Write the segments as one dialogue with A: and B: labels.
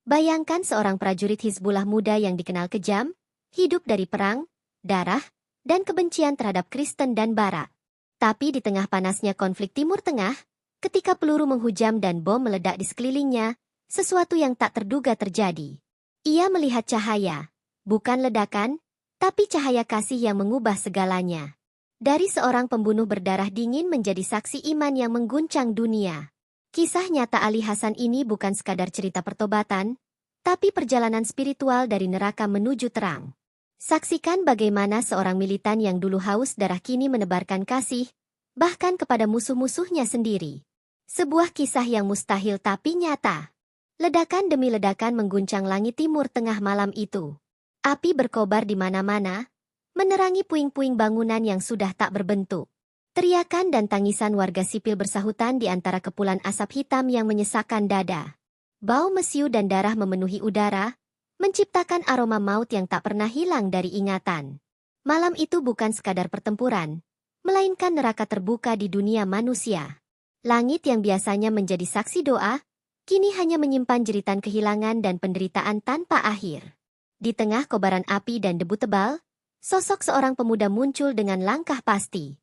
A: Bayangkan seorang prajurit Hizbullah muda yang dikenal kejam, hidup dari perang, darah, dan kebencian terhadap Kristen dan Barat. Tapi di tengah panasnya konflik Timur Tengah, ketika peluru menghujam dan bom meledak di sekelilingnya, sesuatu yang tak terduga terjadi. Ia melihat cahaya, bukan ledakan, tapi cahaya kasih yang mengubah segalanya. Dari seorang pembunuh berdarah dingin menjadi saksi iman yang mengguncang dunia. Kisah nyata Ali Hasan ini bukan sekadar cerita pertobatan, tapi perjalanan spiritual dari neraka menuju terang. Saksikan bagaimana seorang militan yang dulu haus darah kini menebarkan kasih, bahkan kepada musuh-musuhnya sendiri. Sebuah kisah yang mustahil tapi nyata. Ledakan demi ledakan mengguncang langit Timur Tengah malam itu. Api berkobar di mana-mana, menerangi puing-puing bangunan yang sudah tak berbentuk. Teriakan dan tangisan warga sipil bersahutan di antara kepulan asap hitam yang menyesakkan dada. Bau mesiu dan darah memenuhi udara, menciptakan aroma maut yang tak pernah hilang dari ingatan. Malam itu bukan sekadar pertempuran, melainkan neraka terbuka di dunia manusia. Langit yang biasanya menjadi saksi doa, kini hanya menyimpan jeritan kehilangan dan penderitaan tanpa akhir. Di tengah kobaran api dan debu tebal, sosok seorang pemuda muncul dengan langkah pasti.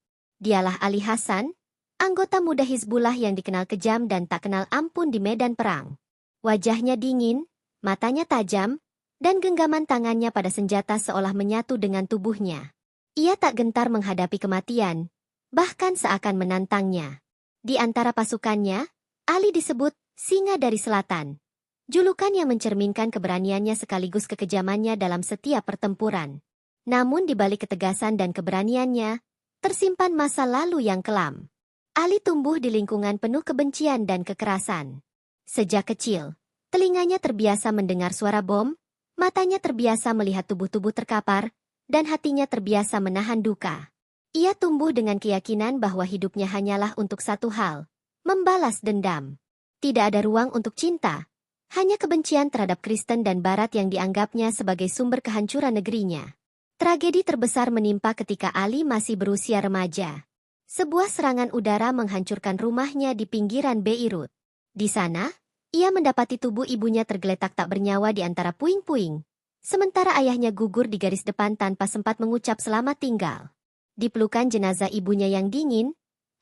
A: Dialah Ali Hasan, anggota muda Hizbullah yang dikenal kejam dan tak kenal ampun di medan perang. Wajahnya dingin, matanya tajam, dan genggaman tangannya pada senjata seolah menyatu dengan tubuhnya. Ia tak gentar menghadapi kematian, bahkan seakan menantangnya. Di antara pasukannya, Ali disebut Singa dari Selatan. Julukan yang mencerminkan keberaniannya sekaligus kekejamannya dalam setiap pertempuran. Namun di balik ketegasan dan keberaniannya, tersimpan masa lalu yang kelam. Ali tumbuh di lingkungan penuh kebencian dan kekerasan. Sejak kecil, telinganya terbiasa mendengar suara bom, matanya terbiasa melihat tubuh-tubuh terkapar, dan hatinya terbiasa menahan duka. Ia tumbuh dengan keyakinan bahwa hidupnya hanyalah untuk satu hal, membalas dendam. Tidak ada ruang untuk cinta, hanya kebencian terhadap Kristen dan Barat yang dianggapnya sebagai sumber kehancuran negerinya. Tragedi terbesar menimpa ketika Ali masih berusia remaja. Sebuah serangan udara menghancurkan rumahnya di pinggiran Beirut. Di sana, ia mendapati tubuh ibunya tergeletak tak bernyawa di antara puing-puing. Sementara ayahnya gugur di garis depan tanpa sempat mengucap selamat tinggal. Di pelukan jenazah ibunya yang dingin,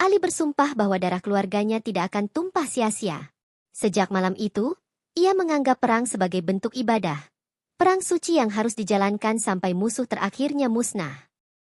A: Ali bersumpah bahwa darah keluarganya tidak akan tumpah sia-sia. Sejak malam itu, ia menganggap perang sebagai bentuk ibadah. Perang suci yang harus dijalankan sampai musuh terakhirnya musnah.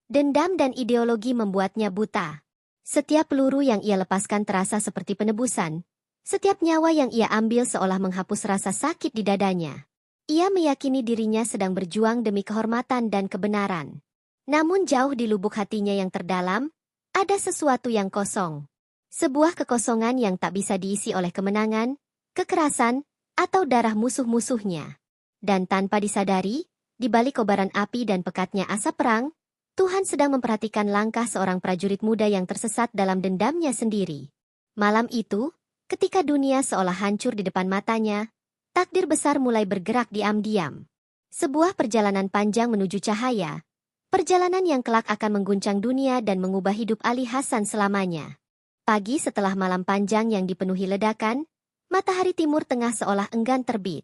A: Dendam dan ideologi membuatnya buta. Setiap peluru yang ia lepaskan terasa seperti penebusan. Setiap nyawa yang ia ambil seolah menghapus rasa sakit di dadanya. Ia meyakini dirinya sedang berjuang demi kehormatan dan kebenaran. Namun jauh di lubuk hatinya yang terdalam, ada sesuatu yang kosong. Sebuah kekosongan yang tak bisa diisi oleh kemenangan, kekerasan, atau darah musuh-musuhnya. Dan tanpa disadari, di balik kobaran api dan pekatnya asap perang, Tuhan sedang memperhatikan langkah seorang prajurit muda yang tersesat dalam dendamnya sendiri. Malam itu, ketika dunia seolah hancur di depan matanya, takdir besar mulai bergerak diam-diam. Sebuah perjalanan panjang menuju cahaya, perjalanan yang kelak akan mengguncang dunia dan mengubah hidup Ali Hasan selamanya. Pagi setelah malam panjang yang dipenuhi ledakan, matahari Timur Tengah seolah enggan terbit.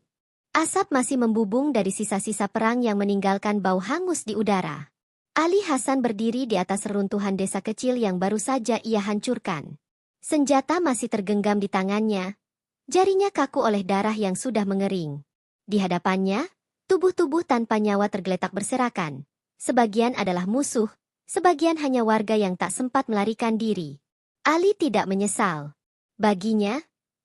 A: Asap masih membubung dari sisa-sisa perang yang meninggalkan bau hangus di udara. Ali Hasan berdiri di atas reruntuhan desa kecil yang baru saja ia hancurkan. Senjata masih tergenggam di tangannya, jarinya kaku oleh darah yang sudah mengering. Di hadapannya, tubuh-tubuh tanpa nyawa tergeletak berserakan. Sebagian adalah musuh, sebagian hanya warga yang tak sempat melarikan diri. Ali tidak menyesal. Baginya,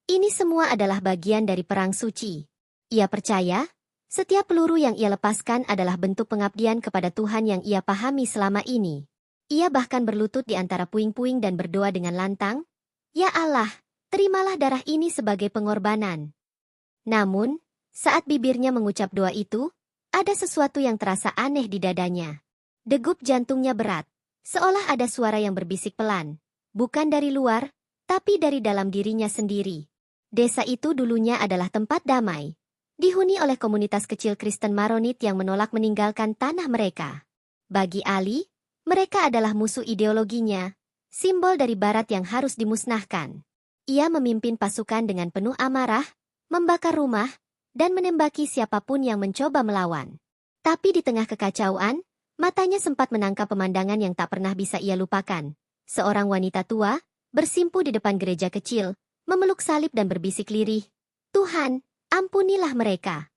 A: ini semua adalah bagian dari perang suci. Ia percaya, setiap peluru yang ia lepaskan adalah bentuk pengabdian kepada Tuhan yang ia pahami selama ini. Ia bahkan berlutut di antara puing-puing dan berdoa dengan lantang, "Ya Allah, terimalah darah ini sebagai pengorbanan." Namun, saat bibirnya mengucap doa itu, ada sesuatu yang terasa aneh di dadanya. Degup jantungnya berat, seolah ada suara yang berbisik pelan, bukan dari luar, tapi dari dalam dirinya sendiri. Desa itu dulunya adalah tempat damai, dihuni oleh komunitas kecil Kristen Maronit yang menolak meninggalkan tanah mereka. Bagi Ali, mereka adalah musuh ideologinya, simbol dari Barat yang harus dimusnahkan. Ia memimpin pasukan dengan penuh amarah, membakar rumah, dan menembaki siapapun yang mencoba melawan. Tapi di tengah kekacauan, matanya sempat menangkap pemandangan yang tak pernah bisa ia lupakan. Seorang wanita tua, bersimpu di depan gereja kecil, memeluk salib dan berbisik lirih, "Tuhan, ampunilah mereka."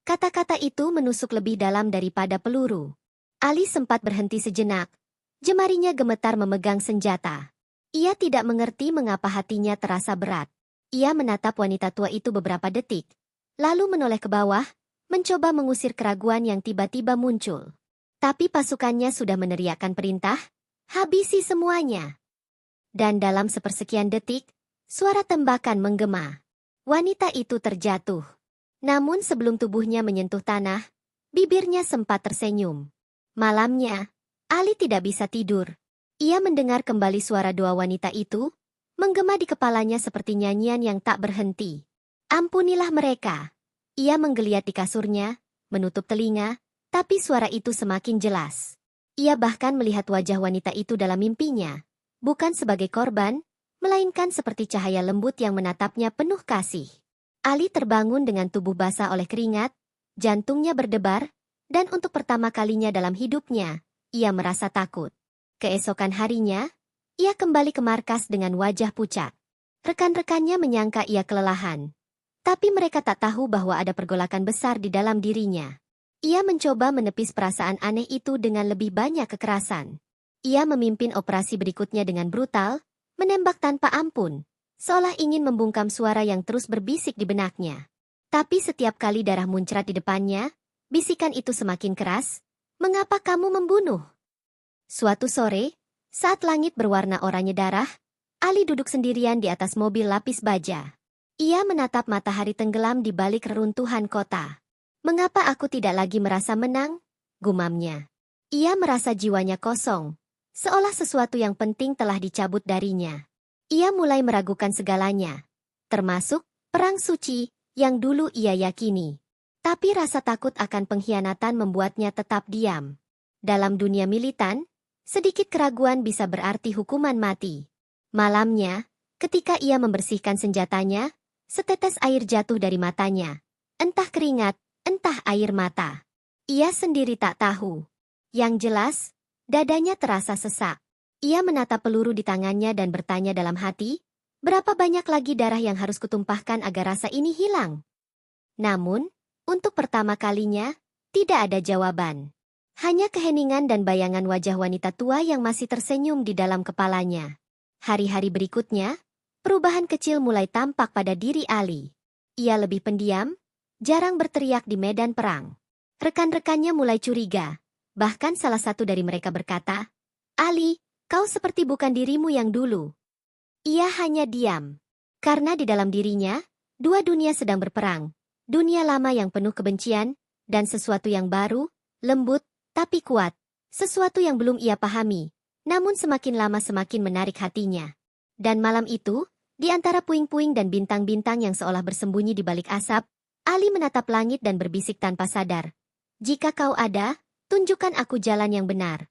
A: Kata-kata itu menusuk lebih dalam daripada peluru. Ali sempat berhenti sejenak. Jemarinya gemetar memegang senjata. Ia tidak mengerti mengapa hatinya terasa berat. Ia menatap wanita tua itu beberapa detik, lalu menoleh ke bawah, mencoba mengusir keraguan yang tiba-tiba muncul. Tapi pasukannya sudah meneriakkan perintah, "Habisi semuanya." Dan dalam sepersekian detik, suara tembakan menggema. Wanita itu terjatuh. Namun sebelum tubuhnya menyentuh tanah, bibirnya sempat tersenyum. Malamnya, Ali tidak bisa tidur. Ia mendengar kembali suara doa wanita itu, menggema di kepalanya seperti nyanyian yang tak berhenti. "Ampunilah mereka." Ia menggeliat di kasurnya, menutup telinga, tapi suara itu semakin jelas. Ia bahkan melihat wajah wanita itu dalam mimpinya, bukan sebagai korban, melainkan seperti cahaya lembut yang menatapnya penuh kasih. Ali terbangun dengan tubuh basah oleh keringat, jantungnya berdebar, dan untuk pertama kalinya dalam hidupnya, ia merasa takut. Keesokan harinya, ia kembali ke markas dengan wajah pucat. Rekan-rekannya menyangka ia kelelahan. Tapi mereka tak tahu bahwa ada pergolakan besar di dalam dirinya. Ia mencoba menepis perasaan aneh itu dengan lebih banyak kekerasan. Ia memimpin operasi berikutnya dengan brutal, menembak tanpa ampun, seolah ingin membungkam suara yang terus berbisik di benaknya. Tapi setiap kali darah muncrat di depannya, bisikan itu semakin keras, "Mengapa kamu membunuh?" Suatu sore, saat langit berwarna oranye darah, Ali duduk sendirian di atas mobil lapis baja. Ia menatap matahari tenggelam di balik reruntuhan kota. "Mengapa aku tidak lagi merasa menang?" gumamnya. Ia merasa jiwanya kosong, seolah sesuatu yang penting telah dicabut darinya. Ia mulai meragukan segalanya, termasuk perang suci yang dulu ia yakini. Tapi rasa takut akan pengkhianatan membuatnya tetap diam. Dalam dunia militan, sedikit keraguan bisa berarti hukuman mati. Malamnya, ketika ia membersihkan senjatanya, setetes air jatuh dari matanya. Entah keringat, entah air mata. Ia sendiri tak tahu. Yang jelas, dadanya terasa sesak. Ia menatap peluru di tangannya dan bertanya dalam hati, "Berapa banyak lagi darah yang harus kutumpahkan agar rasa ini hilang?" Namun, untuk pertama kalinya, tidak ada jawaban. Hanya keheningan dan bayangan wajah wanita tua yang masih tersenyum di dalam kepalanya. Hari-hari berikutnya, perubahan kecil mulai tampak pada diri Ali. Ia lebih pendiam, jarang berteriak di medan perang. Rekan-rekannya mulai curiga, bahkan salah satu dari mereka berkata, "Ali, kau seperti bukan dirimu yang dulu." Ia hanya diam. Karena di dalam dirinya, dua dunia sedang berperang. Dunia lama yang penuh kebencian, dan sesuatu yang baru, lembut, tapi kuat. Sesuatu yang belum ia pahami, namun semakin lama semakin menarik hatinya. Dan malam itu, di antara puing-puing dan bintang-bintang yang seolah bersembunyi di balik asap, Ali menatap langit dan berbisik tanpa sadar, "Jika kau ada, tunjukkan aku jalan yang benar."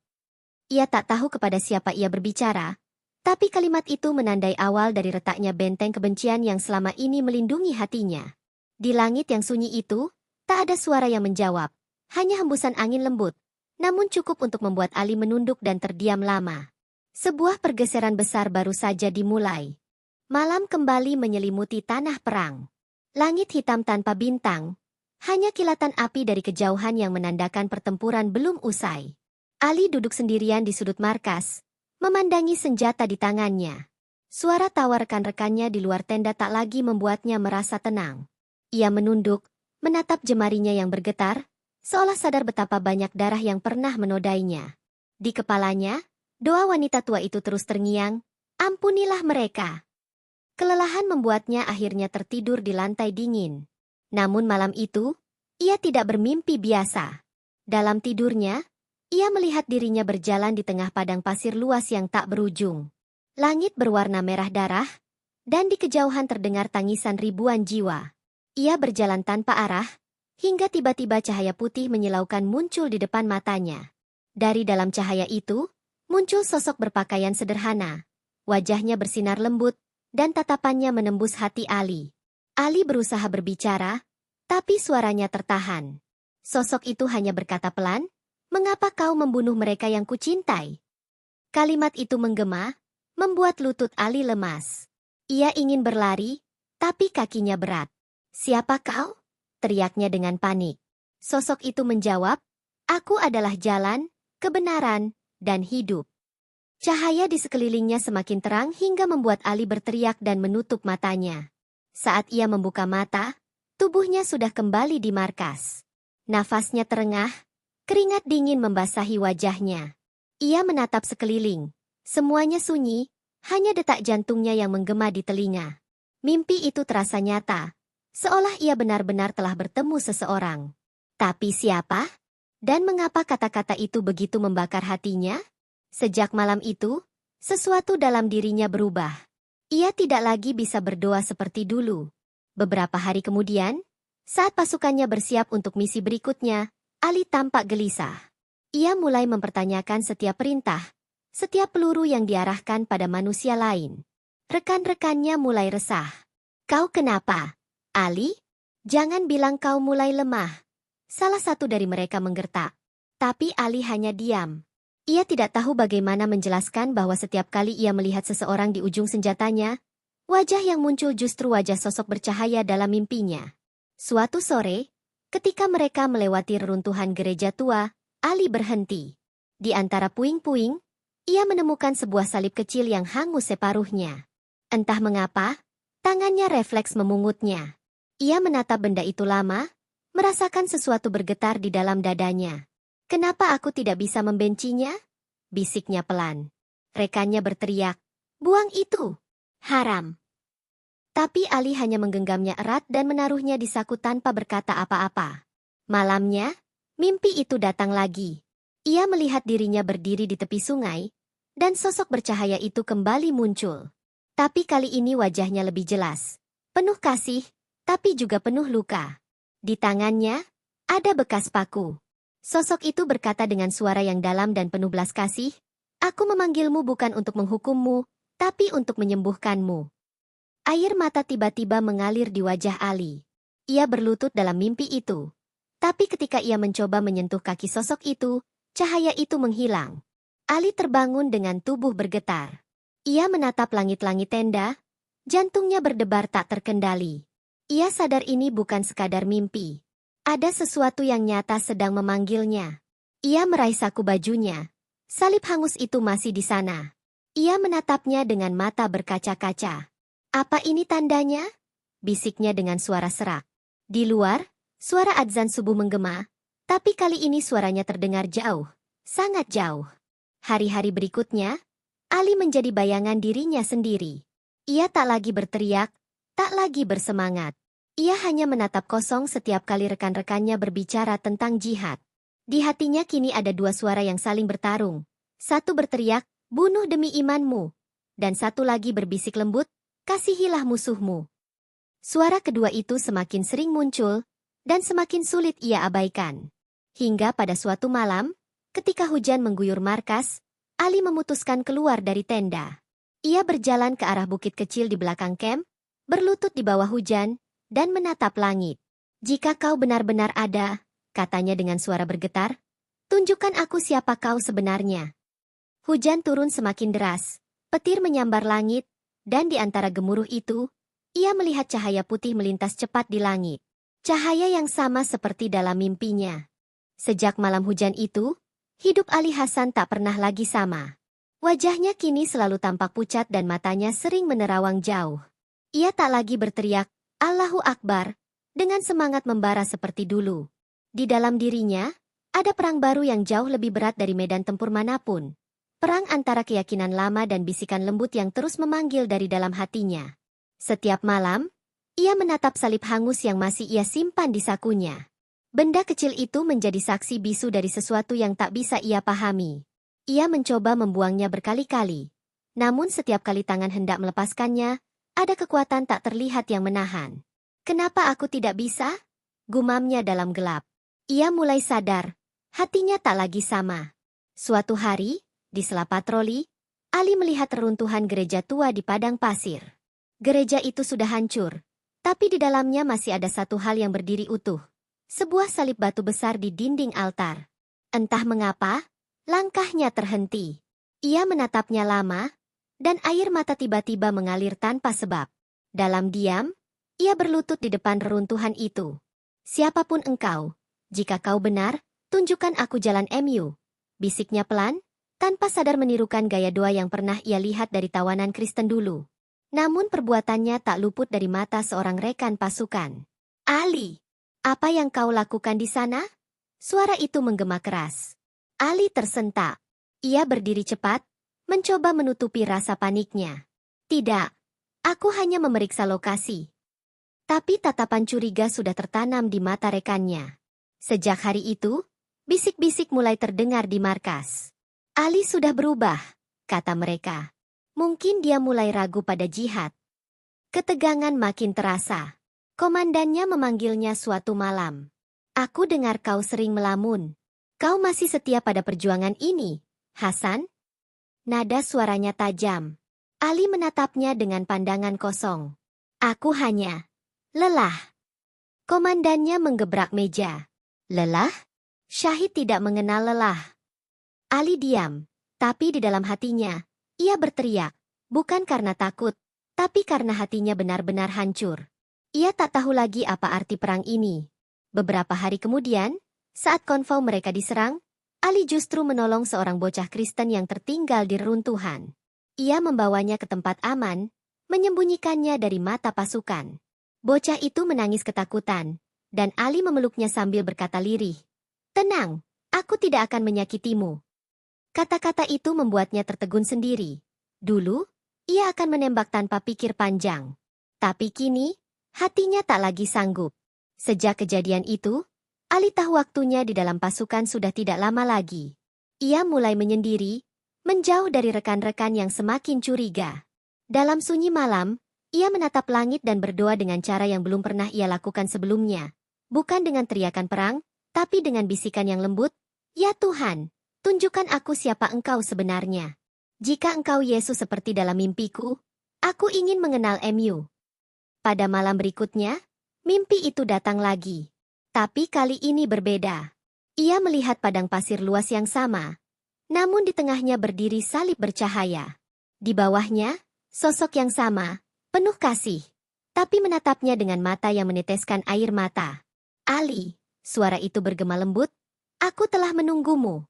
A: Ia tak tahu kepada siapa ia berbicara, tapi kalimat itu menandai awal dari retaknya benteng kebencian yang selama ini melindungi hatinya. Di langit yang sunyi itu, tak ada suara yang menjawab, hanya hembusan angin lembut, namun cukup untuk membuat Ali menunduk dan terdiam lama. Sebuah pergeseran besar baru saja dimulai. Malam kembali menyelimuti tanah perang. Langit hitam tanpa bintang, hanya kilatan api dari kejauhan yang menandakan pertempuran belum usai. Ali duduk sendirian di sudut markas, memandangi senjata di tangannya. Suara tawa rekan-rekannya di luar tenda tak lagi membuatnya merasa tenang. Ia menunduk, menatap jemarinya yang bergetar, seolah sadar betapa banyak darah yang pernah menodainya. Di kepalanya, doa wanita tua itu terus terngiang, "Ampunilah mereka." Kelelahan membuatnya akhirnya tertidur di lantai dingin. Namun malam itu, ia tidak bermimpi biasa. Dalam tidurnya, ia melihat dirinya berjalan di tengah padang pasir luas yang tak berujung. Langit berwarna merah darah, dan di kejauhan terdengar tangisan ribuan jiwa. Ia berjalan tanpa arah, hingga tiba-tiba cahaya putih menyilaukan muncul di depan matanya. Dari dalam cahaya itu, muncul sosok berpakaian sederhana. Wajahnya bersinar lembut, dan tatapannya menembus hati Ali. Ali berusaha berbicara, Tapi suaranya tertahan. Sosok itu hanya berkata pelan, "Mengapa kau membunuh mereka yang kucintai?" Kalimat itu menggema, membuat lutut Ali lemas. Ia ingin berlari, tapi kakinya berat. "Siapa kau?" teriaknya dengan panik. Sosok itu menjawab, "Aku adalah jalan, kebenaran, dan hidup." Cahaya di sekelilingnya semakin terang hingga membuat Ali berteriak dan menutup matanya. Saat ia membuka mata, tubuhnya sudah kembali di markas. Nafasnya terengah, keringat dingin membasahi wajahnya. Ia menatap sekeliling. Semuanya sunyi, hanya detak jantungnya yang menggema di telinga. Mimpi itu terasa nyata, seolah ia benar-benar telah bertemu seseorang. Tapi siapa? Dan mengapa kata-kata itu begitu membakar hatinya? Sejak malam itu, sesuatu dalam dirinya berubah. Ia tidak lagi bisa berdoa seperti dulu. Beberapa hari kemudian, saat pasukannya bersiap untuk misi berikutnya, Ali tampak gelisah. Ia mulai mempertanyakan setiap perintah, setiap peluru yang diarahkan pada manusia lain. Rekan-rekannya mulai resah. "Kau kenapa, Ali? Jangan bilang kau mulai lemah." Salah satu dari mereka menggertak. Tapi Ali hanya diam. Ia tidak tahu bagaimana menjelaskan bahwa setiap kali ia melihat seseorang di ujung senjatanya, wajah yang muncul justru wajah sosok bercahaya dalam mimpinya. Suatu sore, ketika mereka melewati reruntuhan gereja tua, Ali berhenti. Di antara puing-puing, ia menemukan sebuah salib kecil yang hangus separuhnya. Entah mengapa, tangannya refleks memungutnya. Ia menatap benda itu lama, merasakan sesuatu bergetar di dalam dadanya. "Kenapa aku tidak bisa membencinya?" bisiknya pelan. Rekannya berteriak, "Buang itu! Haram!" Tapi Ali hanya menggenggamnya erat dan menaruhnya di saku tanpa berkata apa-apa. Malamnya, mimpi itu datang lagi. Ia melihat dirinya berdiri di tepi sungai, dan sosok bercahaya itu kembali muncul. Tapi kali ini wajahnya lebih jelas. Penuh kasih, tapi juga penuh luka. Di tangannya, ada bekas paku. Sosok itu berkata dengan suara yang dalam dan penuh belas kasih, "Aku memanggilmu bukan untuk menghukummu, tapi untuk menyembuhkanmu." Air mata tiba-tiba mengalir di wajah Ali. Ia berlutut dalam mimpi itu. Tapi ketika ia mencoba menyentuh kaki sosok itu, cahaya itu menghilang. Ali terbangun dengan tubuh bergetar. Ia menatap langit-langit tenda, jantungnya berdebar tak terkendali. Ia sadar ini bukan sekadar mimpi. Ada sesuatu yang nyata sedang memanggilnya. Ia meraih saku bajunya. Salib hangus itu masih di sana. Ia menatapnya dengan mata berkaca-kaca. "Apa ini tandanya?" bisiknya dengan suara serak. Di luar, suara adzan subuh menggema, tapi kali ini suaranya terdengar jauh, sangat jauh. Hari-hari berikutnya, Ali menjadi bayangan dirinya sendiri. Ia tak lagi berteriak, tak lagi bersemangat. Ia hanya menatap kosong setiap kali rekan-rekannya berbicara tentang jihad. Di hatinya kini ada dua suara yang saling bertarung. Satu berteriak, "Bunuh demi imanmu." Dan satu lagi berbisik lembut, "Kasihilah musuhmu." Suara kedua itu semakin sering muncul, dan semakin sulit ia abaikan. Hingga pada suatu malam, ketika hujan mengguyur markas, Ali memutuskan keluar dari tenda. Ia berjalan ke arah bukit kecil di belakang kamp, berlutut di bawah hujan, dan menatap langit. "Jika kau benar-benar ada," katanya dengan suara bergetar, "tunjukkan aku siapa kau sebenarnya." Hujan turun semakin deras, petir menyambar langit, dan di antara gemuruh itu, ia melihat cahaya putih melintas cepat di langit. Cahaya yang sama seperti dalam mimpinya. Sejak malam hujan itu, hidup Ali Hasan tak pernah lagi sama. Wajahnya kini selalu tampak pucat dan matanya sering menerawang jauh. Ia tak lagi berteriak, "Allahu Akbar," dengan semangat membara seperti dulu. Di dalam dirinya, ada perang baru yang jauh lebih berat dari medan tempur manapun. Perang antara keyakinan lama dan bisikan lembut yang terus memanggil dari dalam hatinya. Setiap malam, ia menatap salib hangus yang masih ia simpan di sakunya. Benda kecil itu menjadi saksi bisu dari sesuatu yang tak bisa ia pahami. Ia mencoba membuangnya berkali-kali. Namun setiap kali tangan hendak melepaskannya, ada kekuatan tak terlihat yang menahan. "Kenapa aku tidak bisa?" gumamnya dalam gelap. Ia mulai sadar, hatinya tak lagi sama. Suatu hari, di sela patroli, Ali melihat reruntuhan gereja tua di padang pasir. Gereja itu sudah hancur, Tapi di dalamnya masih ada satu hal yang berdiri utuh. Sebuah salib batu besar di dinding altar. Entah mengapa, langkahnya terhenti. Ia menatapnya lama, dan air mata tiba-tiba mengalir tanpa sebab. Dalam diam, ia berlutut di depan reruntuhan itu. Siapapun engkau, jika kau benar, tunjukkan aku jalan MU. Bisiknya pelan, tanpa sadar menirukan gaya doa yang pernah ia lihat dari tawanan Kristen dulu. Namun perbuatannya tak luput dari mata seorang rekan pasukan. Ali, apa yang kau lakukan di sana? Suara itu menggema keras. Ali tersentak. Ia berdiri cepat, mencoba menutupi rasa paniknya. Tidak, aku hanya memeriksa lokasi. Tapi tatapan curiga sudah tertanam di mata rekannya. Sejak hari itu, bisik-bisik mulai terdengar di markas. Ali sudah berubah, kata mereka. Mungkin dia mulai ragu pada jihad. Ketegangan makin terasa. Komandannya memanggilnya suatu malam. Aku dengar kau sering melamun. Kau masih setia pada perjuangan ini, Hasan? Nada suaranya tajam. Ali menatapnya dengan pandangan kosong. Aku hanya lelah. Komandannya menggebrak meja. Lelah? Syahid tidak mengenal lelah. Ali diam, tapi di dalam hatinya, ia berteriak, bukan karena takut, tapi karena hatinya benar-benar hancur. Ia tak tahu lagi apa arti perang ini. Beberapa hari kemudian, saat konvoi mereka diserang, Ali justru menolong seorang bocah Kristen yang tertinggal di reruntuhan. Ia membawanya ke tempat aman, menyembunyikannya dari mata pasukan. Bocah itu menangis ketakutan, dan Ali memeluknya sambil berkata lirih, "Tenang, aku tidak akan menyakitimu." Kata-kata itu membuatnya tertegun sendiri. Dulu, ia akan menembak tanpa pikir panjang. Tapi kini, hatinya tak lagi sanggup. Sejak kejadian itu, Ali tahu waktunya di dalam pasukan sudah tidak lama lagi. Ia mulai menyendiri, menjauh dari rekan-rekan yang semakin curiga. Dalam sunyi malam, ia menatap langit dan berdoa dengan cara yang belum pernah ia lakukan sebelumnya. Bukan dengan teriakan perang, tapi dengan bisikan yang lembut, "Ya Tuhan, tunjukkan aku siapa Engkau sebenarnya. Jika Engkau Yesus seperti dalam mimpiku, aku ingin mengenal MU." Pada malam berikutnya, mimpi itu datang lagi. Tapi kali ini berbeda. Ia melihat padang pasir luas yang sama, namun di tengahnya berdiri salib bercahaya. Di bawahnya, sosok yang sama, penuh kasih, tapi menatapnya dengan mata yang meneteskan air mata. "Ali," suara itu bergema lembut, "aku telah menunggumu."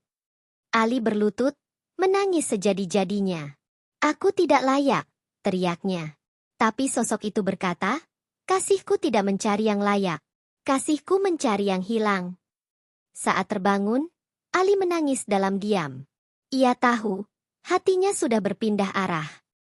A: Ali berlutut, menangis sejadi-jadinya. "Aku tidak layak," teriaknya. Tapi sosok itu berkata, "Kasihku tidak mencari yang layak. Kasihku mencari yang hilang." Saat terbangun, Ali menangis dalam diam. Ia tahu, hatinya sudah berpindah arah.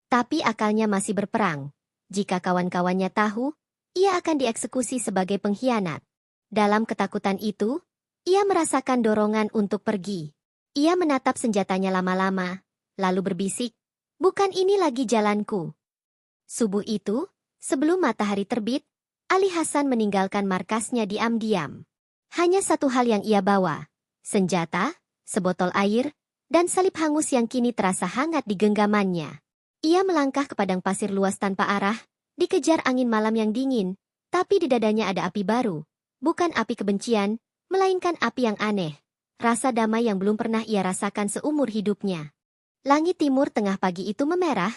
A: Tapi akalnya masih berperang. Jika kawan-kawannya tahu, ia akan dieksekusi sebagai pengkhianat. Dalam ketakutan itu, ia merasakan dorongan untuk pergi. Ia menatap senjatanya lama-lama, lalu berbisik, "Bukan ini lagi jalanku." Subuh itu, sebelum matahari terbit, Ali Hasan meninggalkan markasnya diam-diam. Hanya satu hal yang ia bawa, senjata, sebotol air, dan salib hangus yang kini terasa hangat di genggamannya. Ia melangkah ke padang pasir luas tanpa arah, dikejar angin malam yang dingin, tapi di dadanya ada api baru. Bukan api kebencian, melainkan api yang aneh. Rasa damai yang belum pernah ia rasakan seumur hidupnya. Langit timur tengah pagi itu memerah,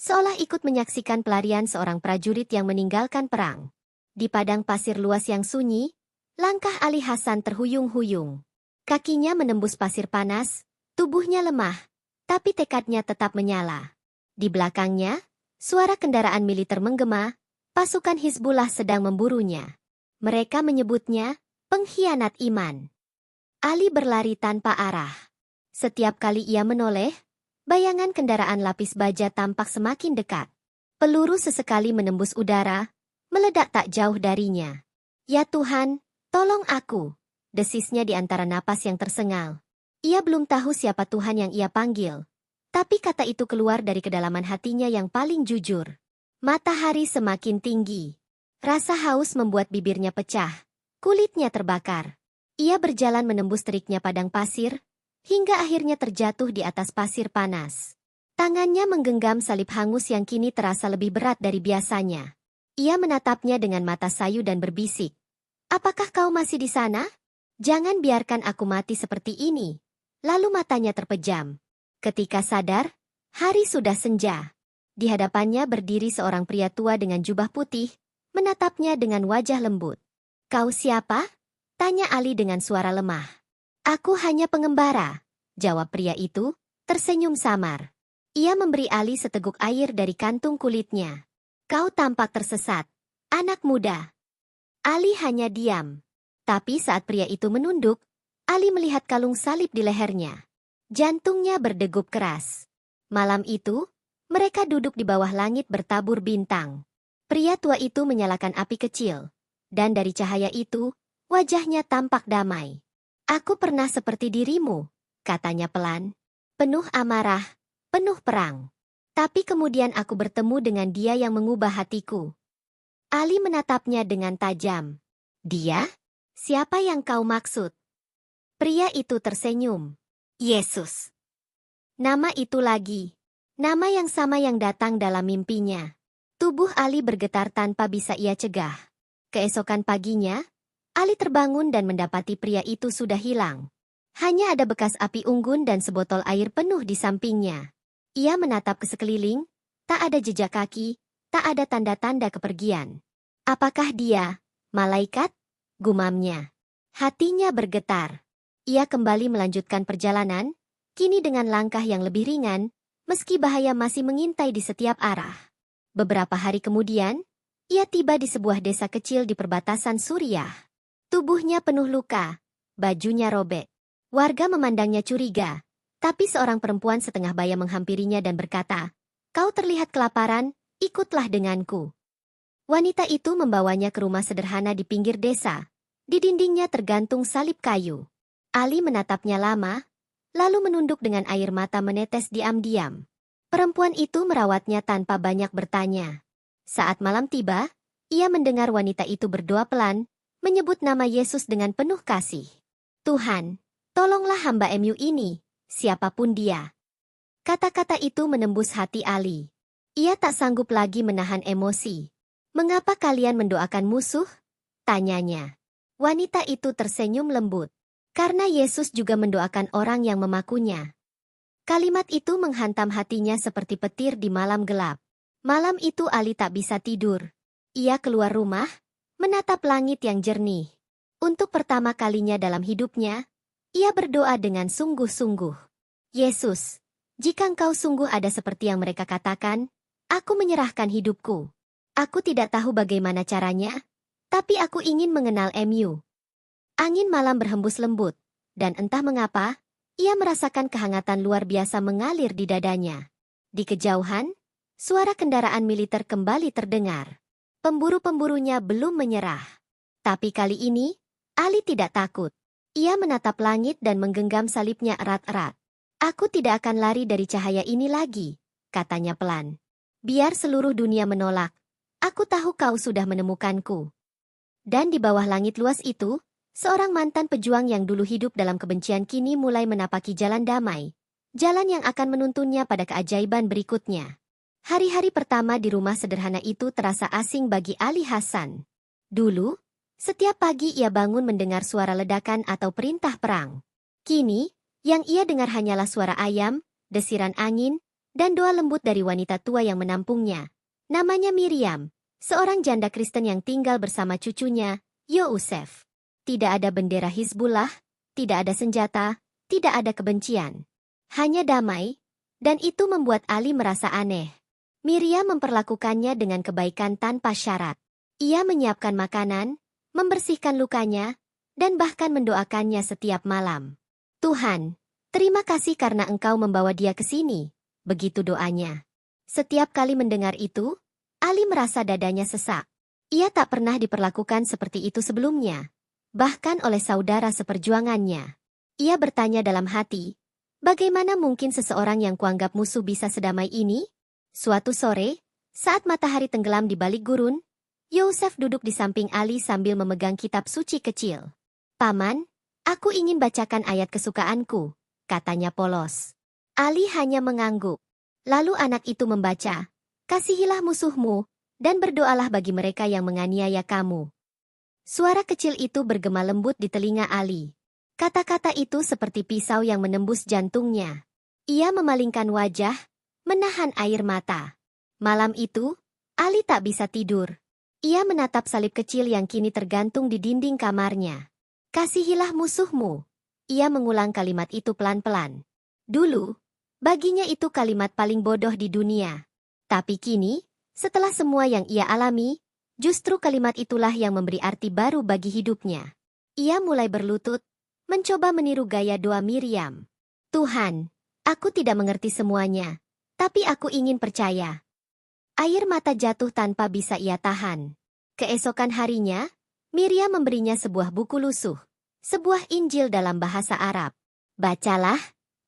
A: seolah ikut menyaksikan pelarian seorang prajurit yang meninggalkan perang. Di padang pasir luas yang sunyi, langkah Ali Hasan terhuyung-huyung. Kakinya menembus pasir panas, tubuhnya lemah, tapi tekadnya tetap menyala. Di belakangnya, suara kendaraan militer menggema, pasukan Hizbullah sedang memburunya. Mereka menyebutnya pengkhianat iman. Ali berlari tanpa arah. Setiap kali ia menoleh, bayangan kendaraan lapis baja tampak semakin dekat. Peluru sesekali menembus udara, meledak tak jauh darinya. "Ya Tuhan, tolong aku," desisnya di antara napas yang tersengal. Ia belum tahu siapa Tuhan yang ia panggil, tapi kata itu keluar dari kedalaman hatinya yang paling jujur. Matahari semakin tinggi. Rasa haus membuat bibirnya pecah, kulitnya terbakar. Ia berjalan menembus teriknya padang pasir, hingga akhirnya terjatuh di atas pasir panas. Tangannya menggenggam salib hangus yang kini terasa lebih berat dari biasanya. Ia menatapnya dengan mata sayu dan berbisik. Apakah kau masih di sana? Jangan biarkan aku mati seperti ini. Lalu matanya terpejam. Ketika sadar, hari sudah senja. Di hadapannya berdiri seorang pria tua dengan jubah putih, menatapnya dengan wajah lembut. Kau siapa? Tanya Ali dengan suara lemah. Aku hanya pengembara, jawab pria itu, tersenyum samar. Ia memberi Ali seteguk air dari kantung kulitnya. Kau tampak tersesat, anak muda. Ali hanya diam. Tapi saat pria itu menunduk, Ali melihat kalung salib di lehernya. Jantungnya berdegup keras. Malam itu, mereka duduk di bawah langit bertabur bintang. Pria tua itu menyalakan api kecil. Dan dari cahaya itu, wajahnya tampak damai. Aku pernah seperti dirimu, katanya pelan. Penuh amarah, penuh perang. Tapi kemudian aku bertemu dengan dia yang mengubah hatiku. Ali menatapnya dengan tajam. Dia? Siapa yang kau maksud? Pria itu tersenyum. Yesus. Nama itu lagi. Nama yang sama yang datang dalam mimpinya. Tubuh Ali bergetar tanpa bisa ia cegah. Keesokan paginya, Ali terbangun dan mendapati pria itu sudah hilang. Hanya ada bekas api unggun dan sebotol air penuh di sampingnya. Ia menatap ke sekeliling, tak ada jejak kaki, tak ada tanda-tanda kepergian. Apakah dia malaikat? Gumamnya. Hatinya bergetar. Ia kembali melanjutkan perjalanan, kini dengan langkah yang lebih ringan, meski bahaya masih mengintai di setiap arah. Beberapa hari kemudian, ia tiba di sebuah desa kecil di perbatasan Suriah. Tubuhnya penuh luka, bajunya robek. Warga memandangnya curiga, tapi seorang perempuan setengah baya menghampirinya dan berkata, "Kau terlihat kelaparan, ikutlah denganku." Wanita itu membawanya ke rumah sederhana di pinggir desa. Di dindingnya tergantung salib kayu. Ali menatapnya lama, lalu menunduk dengan air mata menetes diam-diam. Perempuan itu merawatnya tanpa banyak bertanya. Saat malam tiba, ia mendengar wanita itu berdoa pelan, menyebut nama Yesus dengan penuh kasih. Tuhan, tolonglah hamba MU ini, siapapun dia. Kata-kata itu menembus hati Ali. Ia tak sanggup lagi menahan emosi. Mengapa kalian mendoakan musuh? Tanyanya. Wanita itu tersenyum lembut. Karena Yesus juga mendoakan orang yang memakunya. Kalimat itu menghantam hatinya seperti petir di malam gelap. Malam itu Ali tak bisa tidur. Ia keluar rumah, menatap langit yang jernih. Untuk pertama kalinya dalam hidupnya, ia berdoa dengan sungguh-sungguh. Yesus, jika Engkau sungguh ada seperti yang mereka katakan, aku menyerahkan hidupku. Aku tidak tahu bagaimana caranya, tapi aku ingin mengenal MU. Angin malam berhembus lembut, dan entah mengapa, ia merasakan kehangatan luar biasa mengalir di dadanya. Di kejauhan, suara kendaraan militer kembali terdengar. Pemburu-pemburunya belum menyerah. Tapi kali ini, Ali tidak takut. Ia menatap langit dan menggenggam salibnya erat-erat. Aku tidak akan lari dari cahaya ini lagi, katanya pelan. Biar seluruh dunia menolak, aku tahu kau sudah menemukanku. Dan di bawah langit luas itu, seorang mantan pejuang yang dulu hidup dalam kebencian kini mulai menapaki jalan damai. Jalan yang akan menuntunnya pada keajaiban berikutnya. Hari-hari pertama di rumah sederhana itu terasa asing bagi Ali Hasan. Dulu, setiap pagi ia bangun mendengar suara ledakan atau perintah perang. Kini, yang ia dengar hanyalah suara ayam, desiran angin, dan doa lembut dari wanita tua yang menampungnya. Namanya Miriam, seorang janda Kristen yang tinggal bersama cucunya, Yosef. Tidak ada bendera Hizbullah, tidak ada senjata, tidak ada kebencian. Hanya damai, dan itu membuat Ali merasa aneh. Miriam memperlakukannya dengan kebaikan tanpa syarat. Ia menyiapkan makanan, membersihkan lukanya, dan bahkan mendoakannya setiap malam. Tuhan, terima kasih karena Engkau membawa dia ke sini, begitu doanya. Setiap kali mendengar itu, Ali merasa dadanya sesak. Ia tak pernah diperlakukan seperti itu sebelumnya, bahkan oleh saudara seperjuangannya. Ia bertanya dalam hati, bagaimana mungkin seseorang yang kuanggap musuh bisa sedamai ini? Suatu sore, saat matahari tenggelam di balik gurun, Yosef duduk di samping Ali sambil memegang kitab suci kecil. Paman, aku ingin bacakan ayat kesukaanku, katanya polos. Ali hanya mengangguk. Lalu anak itu membaca, kasihilah musuhmu, dan berdoalah bagi mereka yang menganiaya kamu. Suara kecil itu bergema lembut di telinga Ali. Kata-kata itu seperti pisau yang menembus jantungnya. Ia memalingkan wajah, menahan air mata. Malam itu, Ali tak bisa tidur. Ia menatap salib kecil yang kini tergantung di dinding kamarnya. Kasihilah musuhmu. Ia mengulang kalimat itu pelan-pelan. Dulu, baginya itu kalimat paling bodoh di dunia. Tapi kini, setelah semua yang ia alami, justru kalimat itulah yang memberi arti baru bagi hidupnya. Ia mulai berlutut, mencoba meniru gaya doa Miriam. Tuhan, aku tidak mengerti semuanya, tapi aku ingin percaya. Air mata jatuh tanpa bisa ia tahan. Keesokan harinya, Miriam memberinya sebuah buku lusuh. Sebuah Injil dalam bahasa Arab. Bacalah,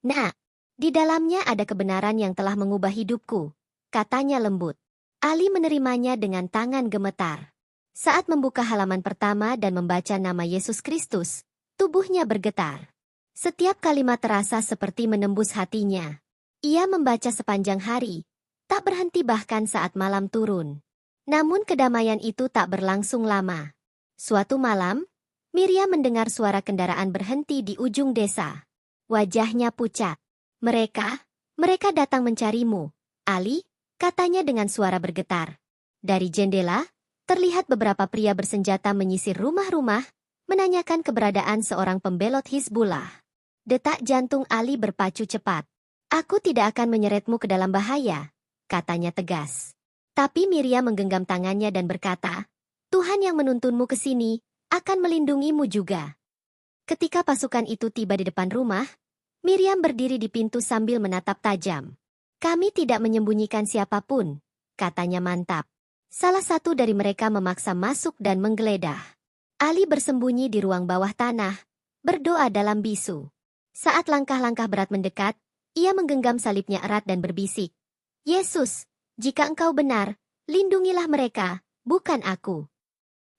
A: nak. Di dalamnya ada kebenaran yang telah mengubah hidupku, katanya lembut. Ali menerimanya dengan tangan gemetar. Saat membuka halaman pertama dan membaca nama Yesus Kristus, tubuhnya bergetar. Setiap kalimat terasa seperti menembus hatinya. Ia membaca sepanjang hari, tak berhenti bahkan saat malam turun. Namun kedamaian itu tak berlangsung lama. Suatu malam, Miriam mendengar suara kendaraan berhenti di ujung desa. Wajahnya pucat. Mereka datang mencarimu, Ali, katanya dengan suara bergetar. Dari jendela, terlihat beberapa pria bersenjata menyisir rumah-rumah, menanyakan keberadaan seorang pembelot Hizbullah. Detak jantung Ali berpacu cepat. Aku tidak akan menyeretmu ke dalam bahaya, katanya tegas. Tapi Miriam menggenggam tangannya dan berkata, Tuhan yang menuntunmu ke sini, akan melindungimu juga. Ketika pasukan itu tiba di depan rumah, Miriam berdiri di pintu sambil menatap tajam. Kami tidak menyembunyikan siapapun, katanya mantap. Salah satu dari mereka memaksa masuk dan menggeledah. Ali bersembunyi di ruang bawah tanah, berdoa dalam bisu. Saat langkah-langkah berat mendekat, ia menggenggam salibnya erat dan berbisik. Yesus, jika engkau benar, lindungilah mereka, bukan aku.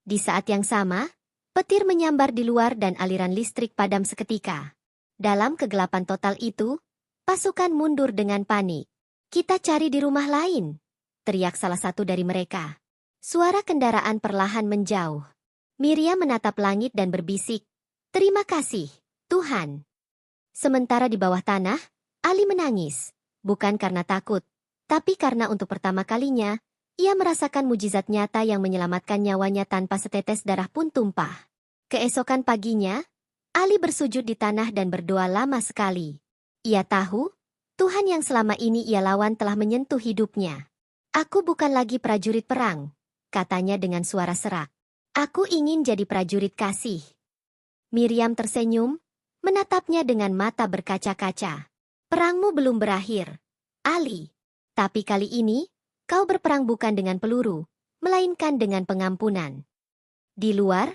A: Di saat yang sama, petir menyambar di luar dan aliran listrik padam seketika. Dalam kegelapan total itu, pasukan mundur dengan panik. Kita cari di rumah lain, teriak salah satu dari mereka. Suara kendaraan perlahan menjauh. Miriam menatap langit dan berbisik, terima kasih, Tuhan. Sementara di bawah tanah, Ali menangis, bukan karena takut, tapi karena untuk pertama kalinya, ia merasakan mujizat nyata yang menyelamatkan nyawanya tanpa setetes darah pun tumpah. Keesokan paginya, Ali bersujud di tanah dan berdoa lama sekali. Ia tahu, Tuhan yang selama ini ia lawan telah menyentuh hidupnya. Aku bukan lagi prajurit perang, katanya dengan suara serak. Aku ingin jadi prajurit kasih. Miriam tersenyum, menatapnya dengan mata berkaca-kaca. Perangmu belum berakhir, Ali. Tapi kali ini, kau berperang bukan dengan peluru, melainkan dengan pengampunan. Di luar,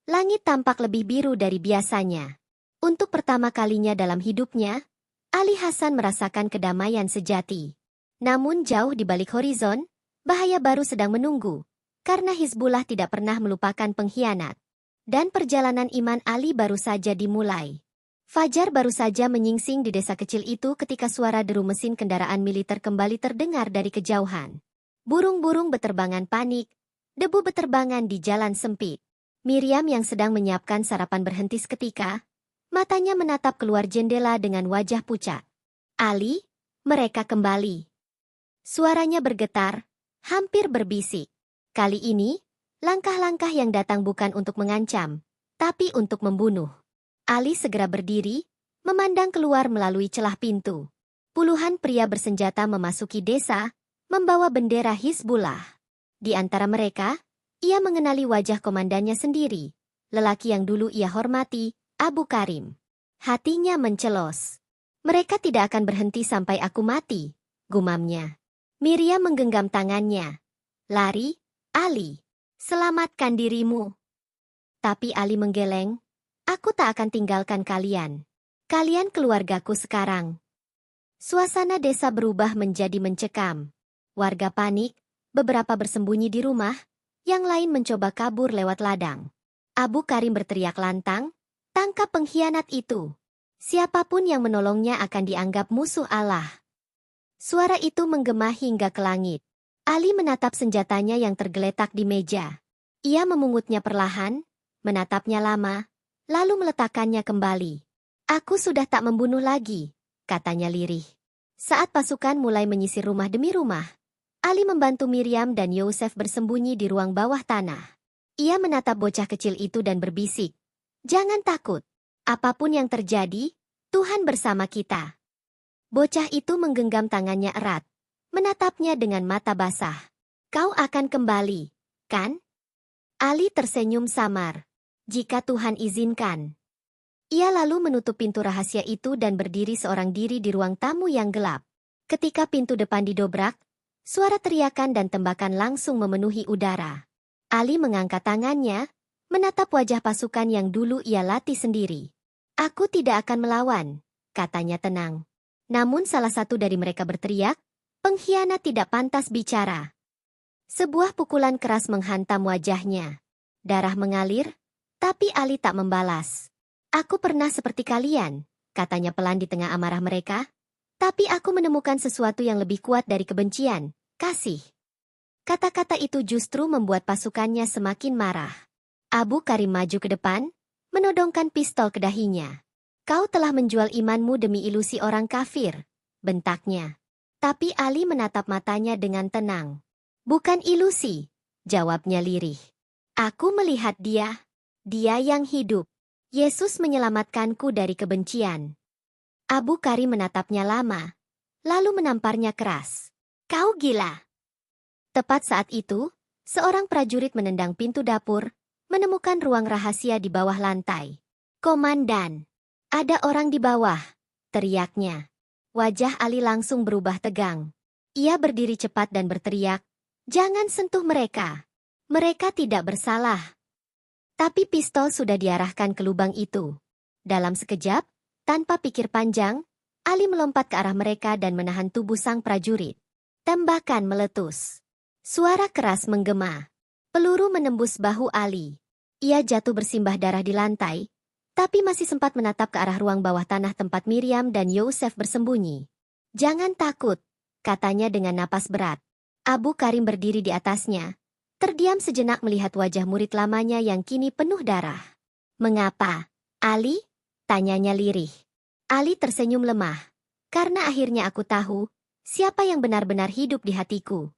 A: langit tampak lebih biru dari biasanya. Untuk pertama kalinya dalam hidupnya, Ali Hasan merasakan kedamaian sejati. Namun jauh di balik horizon, bahaya baru sedang menunggu, karena Hizbullah tidak pernah melupakan pengkhianat. Dan perjalanan iman Ali baru saja dimulai. Fajar baru saja menyingsing di desa kecil itu ketika suara deru mesin kendaraan militer kembali terdengar dari kejauhan. Burung-burung beterbangan panik, debu beterbangan di jalan sempit. Miriam yang sedang menyiapkan sarapan berhenti seketika, matanya menatap keluar jendela dengan wajah pucat. Ali, mereka kembali. Suaranya bergetar, hampir berbisik. Kali ini, langkah-langkah yang datang bukan untuk mengancam, tapi untuk membunuh. Ali segera berdiri, memandang keluar melalui celah pintu. Puluhan pria bersenjata memasuki desa, membawa bendera Hizbullah. Di antara mereka, ia mengenali wajah komandannya sendiri, lelaki yang dulu ia hormati, Abu Karim. Hatinya mencelos. Mereka tidak akan berhenti sampai aku mati, gumamnya. Miriam menggenggam tangannya. Lari, Ali. Selamatkan dirimu. Tapi Ali menggeleng. Aku tak akan tinggalkan kalian. Kalian keluargaku sekarang. Suasana desa berubah menjadi mencekam. Warga panik, beberapa bersembunyi di rumah, yang lain mencoba kabur lewat ladang. Abu Karim berteriak lantang, tangkap pengkhianat itu. Siapapun yang menolongnya akan dianggap musuh Allah. Suara itu menggema hingga ke langit. Ali menatap senjatanya yang tergeletak di meja. Ia memungutnya perlahan, menatapnya lama, lalu meletakkannya kembali. Aku sudah tak membunuh lagi, katanya lirih. Saat pasukan mulai menyisir rumah demi rumah, Ali membantu Miriam dan Yosef bersembunyi di ruang bawah tanah. Ia menatap bocah kecil itu dan berbisik, "Jangan takut. Apapun yang terjadi, Tuhan bersama kita." Bocah itu menggenggam tangannya erat, menatapnya dengan mata basah. "Kau akan kembali, kan?" Ali tersenyum samar. "Jika Tuhan izinkan." Ia lalu menutup pintu rahasia itu dan berdiri seorang diri di ruang tamu yang gelap. Ketika pintu depan didobrak, suara teriakan dan tembakan langsung memenuhi udara. Ali mengangkat tangannya, menatap wajah pasukan yang dulu ia latih sendiri. "Aku tidak akan melawan," katanya tenang. Namun salah satu dari mereka berteriak, "Pengkhianat tidak pantas bicara." Sebuah pukulan keras menghantam wajahnya. Darah mengalir, tapi Ali tak membalas. "Aku pernah seperti kalian," katanya pelan di tengah amarah mereka. "Tapi aku menemukan sesuatu yang lebih kuat dari kebencian, kasih." Kata-kata itu justru membuat pasukannya semakin marah. Abu Karim maju ke depan, menodongkan pistol ke dahinya. "Kau telah menjual imanmu demi ilusi orang kafir," bentaknya. Tapi Ali menatap matanya dengan tenang. "Bukan ilusi," jawabnya lirih. "Aku melihat dia yang hidup. Yesus menyelamatkanku dari kebencian." Abu Karim menatapnya lama, lalu menamparnya keras. "Kau gila." Tepat saat itu, seorang prajurit menendang pintu dapur, menemukan ruang rahasia di bawah lantai. "Komandan, ada orang di bawah," teriaknya. Wajah Ali langsung berubah tegang. Ia berdiri cepat dan berteriak, "Jangan sentuh mereka. Mereka tidak bersalah." Tapi pistol sudah diarahkan ke lubang itu. Dalam sekejap, tanpa pikir panjang, Ali melompat ke arah mereka dan menahan tubuh sang prajurit. Tembakan meletus. Suara keras menggema. Peluru menembus bahu Ali. Ia jatuh bersimbah darah di lantai, tapi masih sempat menatap ke arah ruang bawah tanah tempat Miriam dan Yosef bersembunyi. "Jangan takut," katanya dengan napas berat. Abu Karim berdiri di atasnya, terdiam sejenak melihat wajah murid lamanya yang kini penuh darah. "Mengapa, Ali?" tanyanya lirih. Ali tersenyum lemah. "Karena akhirnya aku tahu siapa yang benar-benar hidup di hatiku."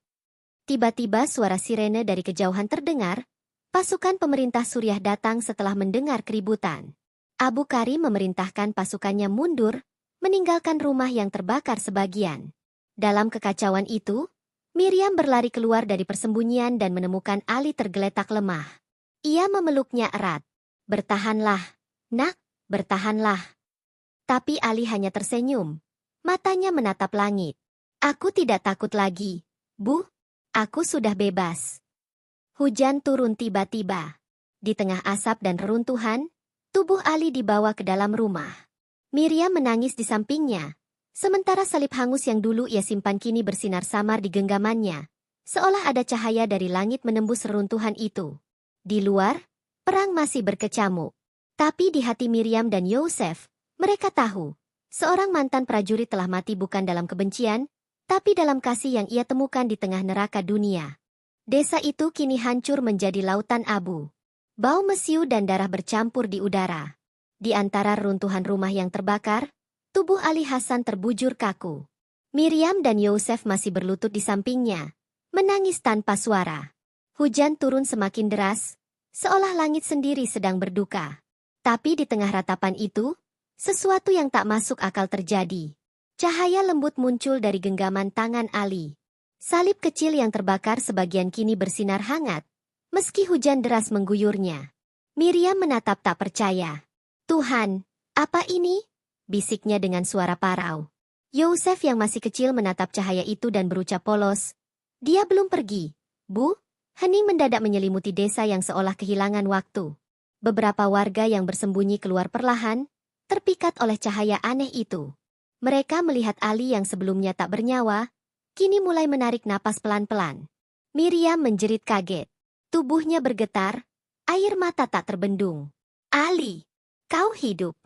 A: Tiba-tiba suara sirene dari kejauhan terdengar. Pasukan pemerintah Suriah datang setelah mendengar keributan. Abu Karim memerintahkan pasukannya mundur, meninggalkan rumah yang terbakar sebagian. Dalam kekacauan itu, Miriam berlari keluar dari persembunyian dan menemukan Ali tergeletak lemah. Ia memeluknya erat. "Bertahanlah, nak, bertahanlah." Tapi Ali hanya tersenyum. Matanya menatap langit. "Aku tidak takut lagi, Bu. Aku sudah bebas." Hujan turun tiba-tiba. Di tengah asap dan reruntuhan, tubuh Ali dibawa ke dalam rumah. Miriam menangis di sampingnya, sementara salib hangus yang dulu ia simpan kini bersinar samar di genggamannya, seolah ada cahaya dari langit menembus reruntuhan itu. Di luar, perang masih berkecamuk. Tapi di hati Miriam dan Yosef, mereka tahu, seorang mantan prajurit telah mati bukan dalam kebencian, tapi dalam kasih yang ia temukan di tengah neraka dunia. Desa itu kini hancur menjadi lautan abu. Bau mesiu dan darah bercampur di udara. Di antara reruntuhan rumah yang terbakar, tubuh Ali Hasan terbujur kaku. Miriam dan Yosef masih berlutut di sampingnya, menangis tanpa suara. Hujan turun semakin deras, seolah langit sendiri sedang berduka. Tapi di tengah ratapan itu, sesuatu yang tak masuk akal terjadi. Cahaya lembut muncul dari genggaman tangan Ali. Salib kecil yang terbakar sebagian kini bersinar hangat, meski hujan deras mengguyurnya. Miriam menatap tak percaya. "Tuhan, apa ini?" bisiknya dengan suara parau. Yosef yang masih kecil menatap cahaya itu dan berucap polos, "Dia belum pergi, Bu." Hening mendadak menyelimuti desa yang seolah kehilangan waktu. Beberapa warga yang bersembunyi keluar perlahan, terpikat oleh cahaya aneh itu. Mereka melihat Ali yang sebelumnya tak bernyawa, kini mulai menarik napas pelan-pelan. Miriam menjerit kaget. Tubuhnya bergetar, air mata tak terbendung. "Ali, kau hidup."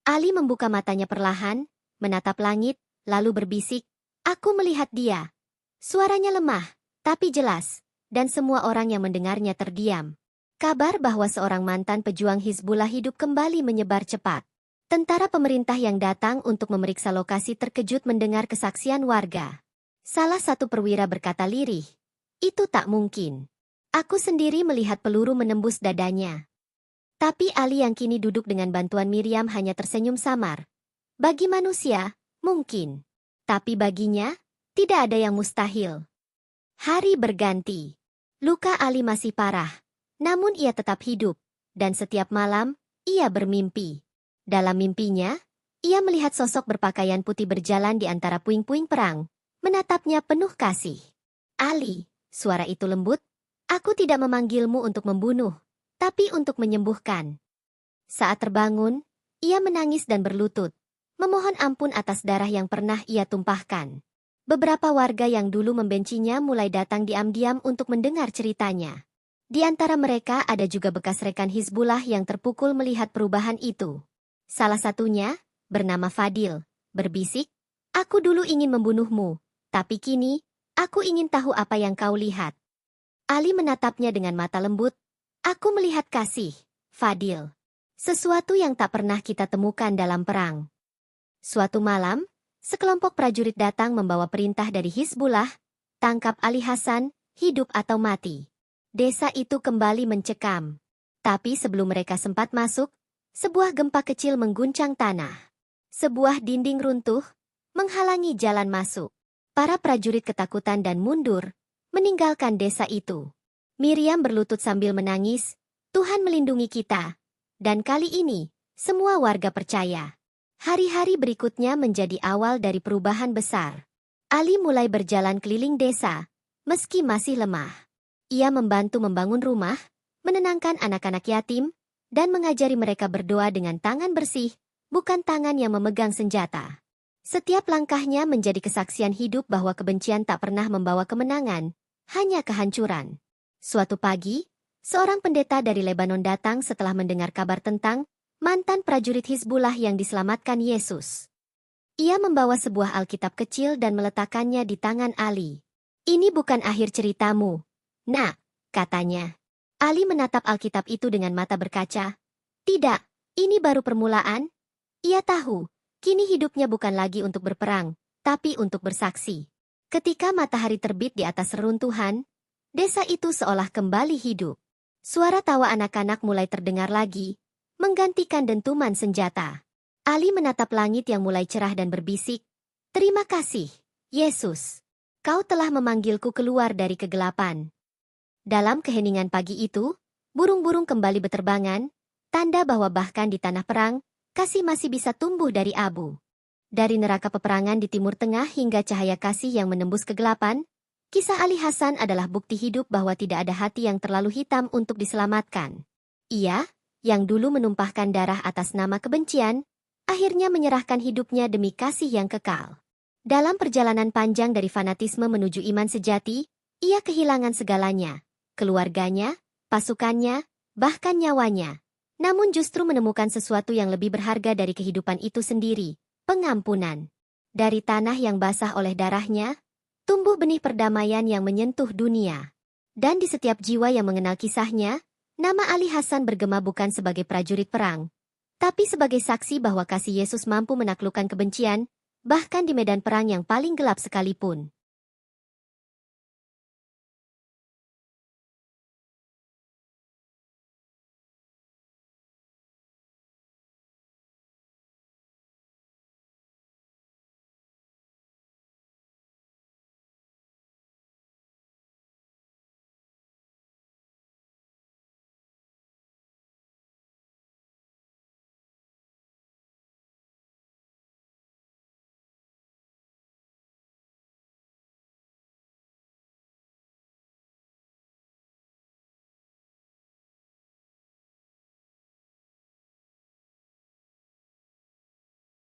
A: Ali membuka matanya perlahan, menatap langit, lalu berbisik, "Aku melihat dia." Suaranya lemah, tapi jelas, dan semua orang yang mendengarnya terdiam. Kabar bahwa seorang mantan pejuang Hizbullah hidup kembali menyebar cepat. Tentara pemerintah yang datang untuk memeriksa lokasi terkejut mendengar kesaksian warga. Salah satu perwira berkata lirih, "Itu tak mungkin. Aku sendiri melihat peluru menembus dadanya." Tapi Ali yang kini duduk dengan bantuan Miriam hanya tersenyum samar. Bagi manusia, mungkin. Tapi baginya, tidak ada yang mustahil. Hari berganti. Luka Ali masih parah. Namun ia tetap hidup. Dan setiap malam, ia bermimpi. Dalam mimpinya, ia melihat sosok berpakaian putih berjalan di antara puing-puing perang. Menatapnya penuh kasih. "Ali," suara itu lembut, "aku tidak memanggilmu untuk membunuh, tapi untuk menyembuhkan." Saat terbangun, ia menangis dan berlutut. Memohon ampun atas darah yang pernah ia tumpahkan. Beberapa warga yang dulu membencinya mulai datang diam-diam untuk mendengar ceritanya. Di antara mereka ada juga bekas rekan Hizbullah yang terpukul melihat perubahan itu. Salah satunya, bernama Fadil, berbisik, "Aku dulu ingin membunuhmu, tapi kini, aku ingin tahu apa yang kau lihat." Ali menatapnya dengan mata lembut. "Aku melihat kasih, Fadil. Sesuatu yang tak pernah kita temukan dalam perang." Suatu malam, sekelompok prajurit datang membawa perintah dari Hizbullah, "Tangkap Ali Hasan, hidup atau mati." Desa itu kembali mencekam. Tapi sebelum mereka sempat masuk, sebuah gempa kecil mengguncang tanah. Sebuah dinding runtuh, menghalangi jalan masuk. Para prajurit ketakutan dan mundur, meninggalkan desa itu. Miriam berlutut sambil menangis, "Tuhan melindungi kita." Dan kali ini, semua warga percaya. Hari-hari berikutnya menjadi awal dari perubahan besar. Ali mulai berjalan keliling desa, meski masih lemah. Ia membantu membangun rumah, menenangkan anak-anak yatim, dan mengajari mereka berdoa dengan tangan bersih, bukan tangan yang memegang senjata. Setiap langkahnya menjadi kesaksian hidup bahwa kebencian tak pernah membawa kemenangan, hanya kehancuran. Suatu pagi, seorang pendeta dari Lebanon datang setelah mendengar kabar tentang mantan prajurit Hizbullah yang diselamatkan Yesus. Ia membawa sebuah Alkitab kecil dan meletakkannya di tangan Ali. "Ini bukan akhir ceritamu, Nak," katanya. Ali menatap Alkitab itu dengan mata berkaca. "Tidak, ini baru permulaan." Ia tahu, kini hidupnya bukan lagi untuk berperang, tapi untuk bersaksi. Ketika matahari terbit di atas reruntuhan, desa itu seolah kembali hidup. Suara tawa anak-anak mulai terdengar lagi, menggantikan dentuman senjata. Ali menatap langit yang mulai cerah dan berbisik, "Terima kasih, Yesus. Kau telah memanggilku keluar dari kegelapan." Dalam keheningan pagi itu, burung-burung kembali beterbangan, tanda bahwa bahkan di tanah perang, kasih masih bisa tumbuh dari abu. Dari neraka peperangan di Timur Tengah hingga cahaya kasih yang menembus kegelapan, kisah Ali Hasan adalah bukti hidup bahwa tidak ada hati yang terlalu hitam untuk diselamatkan. Ia, yang dulu menumpahkan darah atas nama kebencian, akhirnya menyerahkan hidupnya demi kasih yang kekal. Dalam perjalanan panjang dari fanatisme menuju iman sejati, ia kehilangan segalanya, keluarganya, pasukannya, bahkan nyawanya. Namun justru menemukan sesuatu yang lebih berharga dari kehidupan itu sendiri, pengampunan. Dari tanah yang basah oleh darahnya, tumbuh benih perdamaian yang menyentuh dunia. Dan di setiap jiwa yang mengenal kisahnya, nama Ali Hasan bergema bukan sebagai prajurit perang, tapi sebagai saksi bahwa kasih Yesus mampu menaklukkan kebencian, bahkan di medan perang yang paling gelap sekalipun.